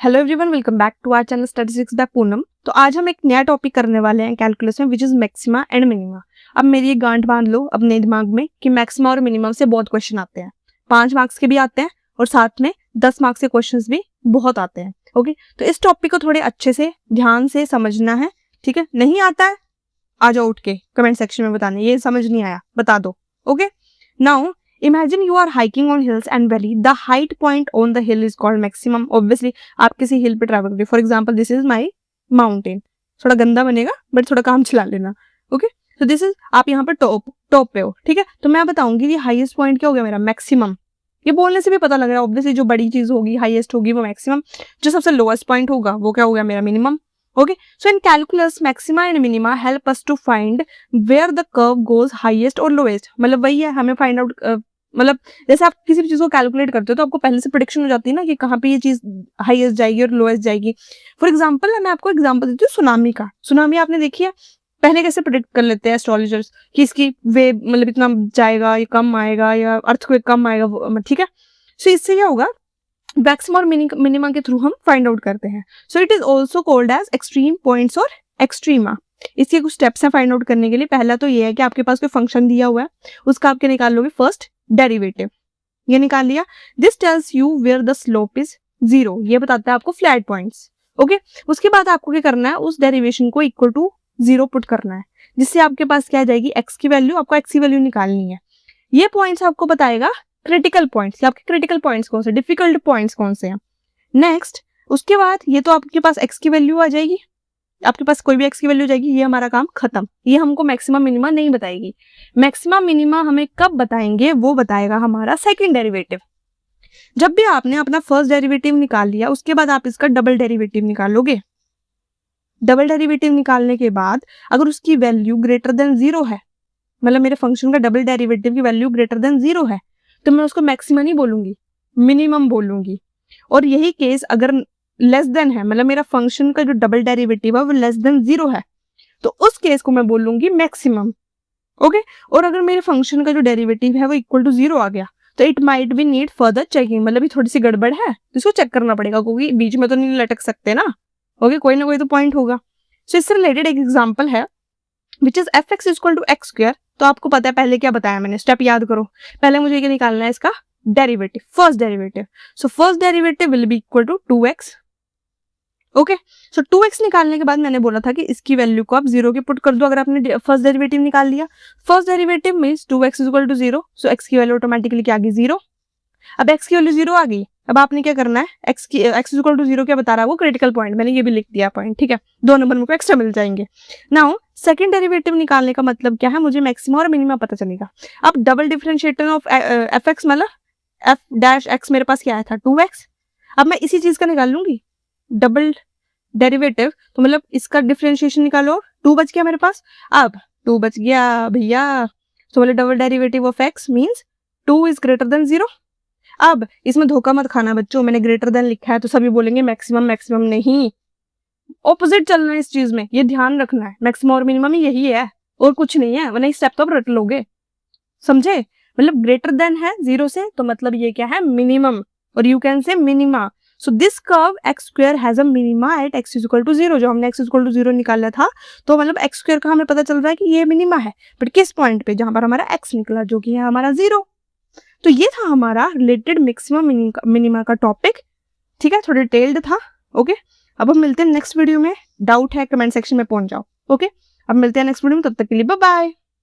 Hello everyone, welcome back to our channel statistics by Poonam. तो आज हम एक नया टॉपिक करने वाले हैं कैलकुलस में, which is maxima and minima. अब मेरी ये गांठ बांध लो अपने दिमाग में कि मैक्सिमा और मिनिमम से बहुत क्वेश्चन आते हैं। 5 मार्क्स के भी आते हैं और साथ में 10 मार्क्स के क्वेश्चन भी बहुत आते हैं। ओके, तो इस टॉपिक को थोड़े अच्छे से ध्यान से समझना है। ठीक है, नहीं आता है आ जाओ उठ के कमेंट सेक्शन में बताने, ये समझ नहीं आया बता दो। Okay, now imagine you are hiking on hills and valley. The height point on the hill is called maximum. Obviously आप किसी हिल पे ट्रैवल कर रहे हो। For example this is my mountain. थोड़ा गंदा बनेगा बट थोड़ा काम चला लेना। ओके, तो दिस इज, आप यहाँ पर टॉप पे हो। ठीक है, तो मैं बताऊंगी ये हाईएस्ट पॉइंट क्या हो गया मेरा, मैक्सिमम। ये बोलने से भी पता लग रहा है ऑब्वियसली, जो बड़ी चीज होगी हाईएस्ट होगी वो मैक्सिमम, जो सबसे लोएस्ट पॉइंट होगा वो क्या हो गया मेरा, minimum. Okay, so in calculus maxima and minima help us to find where the curve goes highest और लोएस्ट। मतलब वही है, हमें फाइंड आउट, मतलब जैसे आप किसी भी चीज को कैलकुलेट करते हो तो आपको पहले से प्रेडिक्शन हो जाती है ना कि कहाँ पे ये चीज हाईएस्ट जाएगी और लोएस्ट जाएगी। फॉर एग्जांपल मैं आपको एग्जांपल देती हूँ सुनामी का। सुनामी आपने देखी है, पहले कैसे प्रेडिक्ट कर लेते हैं एस्ट्रोलॉजर्स कि इसकी वे मतलब इतना जाएगा या कम आएगा या अर्थक्वेक कम आएगा। ठीक है, सो इससे क्या होगा, मैक्सिमा और मिनिमा के थ्रू हम फाइंड आउट करते हैं। So it is also called as extreme points और एक्सट्रीमा। इसके कुछ स्टेप्स हैं फाइंड आउट करने के लिए। पहला तो ये है कि आपके पास कोई फंक्शन दिया हुआ है, उसका आपके निकाल लोगे फर्स्ट डेरिवेटिव, ये निकाल लिया। This tells you where the slope is 0, ये बताता है आपको फ्लैट पॉइंट्स। ओके, उसके बाद आपको क्या करना है, उस डेरिवेशन को इक्वल टू 0 पुट करना है, जिससे आपके पास क्या आ जाएगी, x की वैल्यू। आपको x की वैल्यू निकालनी है। ये पॉइंट्स आपको बताएगा क्रिटिकल पॉइंट्स, आपके क्रिटिकल पॉइंट्स कौन से, डिफिकल्ट पॉइंट्स कौन से हैं। नेक्स्ट, उसके बाद ये तो आपके पास x की वैल्यू आ जाएगी, आपके पास कोई भी x की वैल्यू जाएगी, ये हमारा काम खत्म। ये हमको मैक्सिमम मिनिमा नहीं बताएगी। मैक्सिमम मिनिमा हमें कब बताएंगे, वो बताएगा हमारा सेकंड डेरिवेटिव। जब भी आपने अपना फर्स्ट डेरिवेटिव निकाल लिया, उसके बाद आप इसका डबल डेरिवेटिव निकालोगे। डबल डेरिवेटिव निकालने के बाद अगर उसकी वैल्यू ग्रेटर देन 0 है, मतलब मेरे फंक्शन का डबल डेरिवेटिव की वैल्यू ग्रेटर देन 0 है, तो मैं उसको मैक्सिमम नहीं बोलूंगी, मिनिमम बोलूंगी। और यही केस अगर लेस देन है, मतलब मेरा फंक्शन का जो डबल डेरिवेटिव है वो लेस देन 0 है, तो उस केस को मैं बोलूंगी मैक्सिमम। ओके, और अगर मेरे फंक्शन का जो डेरिवेटिव है वो इक्वल टू 0 आ गया, तो it might be need further checking, मतलब ये थोड़ी सी गड़बड़ है तो इसको चेक करना पड़ेगा, क्योंकि बीच में तो नहीं लटक सकते ना। ओके, कोई ना कोई तो पॉइंट होगा। सो इससे रिलेटेड एक एग्जाम्पल है which is f x equal to x square. तो आपको पता है पहले क्या बताया मैंने, स्टेप याद करो। पहले मुझे क्या निकालना है, इसका derivative, first derivative. So first derivative will be equal to 2x। Okay, so 2x निकालने के बाद मैंने बोला था कि इसकी वैल्यू को आप 0 के पुट कर दो। अगर आपने फर्स्ट डेरिवेटिव निकाल लिया, first derivative means 2x equal to 0, so x की वैल्यू ऑटोमेटिकली क्या आ गई, 0। अब x की वैल्यू 0 आ गई, अब आपने क्या करना है, x इक्वल टू 0 क्या बता रहा है वो, क्रिटिकल पॉइंट। मैंने ये भी लिख दिया पॉइंट, ठीक है, 2 नंबर मुझको एक्स्ट्रा मिल जाएंगे। नाउ सेकंड डेरिवेटिव निकालने का मतलब क्या है, मुझे मैक्सिमा और मिनिमा पता चलेगा। अब double differentiator of F x, मतलब एफ डैश एक्स मेरे पास क्या आया था, 2x। अब मैं इसी चीज का निकाल लूंगी डबल डेरिवेटिव, तो मतलब इसका डिफरेंशिएशन निकालो, 2 बच गया मेरे पास। अब 2 बच गया भैया, तो मतलब double derivative of x means 2 is greater than 0। अब इसमें धोखा मत खाना बच्चों, मैंने ग्रेटर देन लिखा है तो सभी बोलेंगे मैक्सिमम, मैक्सिमम नहीं, ऑपोजिट चलना है इस चीज में, ये ध्यान रखना है। मैक्सिमम और मिनिमम यही है और कुछ नहीं है, वरना इस स्टेप तो आप रट लोगे, समझे। मतलब ग्रेटर देन है 0 से, तो मतलब ये क्या है, मिनिमम, और you can say minima. So this curve x square has a minima at x is equal to 0। जो हमने x इक्वल टू 0 निकाला था, तो मतलब x स्क्वायर का हमें पता चल रहा है कि ये मिनिमा है, बट किस पॉइंट पे, जहां पर हमारा x निकला, जो कि है हमारा 0। तो ये था हमारा रिलेटेड मैक्सिमम मिनिमा का टॉपिक। ठीक है, थोड़ा डिटेल्ड था। ओके, अब हम मिलते हैं नेक्स्ट वीडियो में। डाउट है कमेंट सेक्शन में पहुंच जाओ। ओके, अब मिलते हैं नेक्स्ट वीडियो में, तब तक के लिए बाय बाय।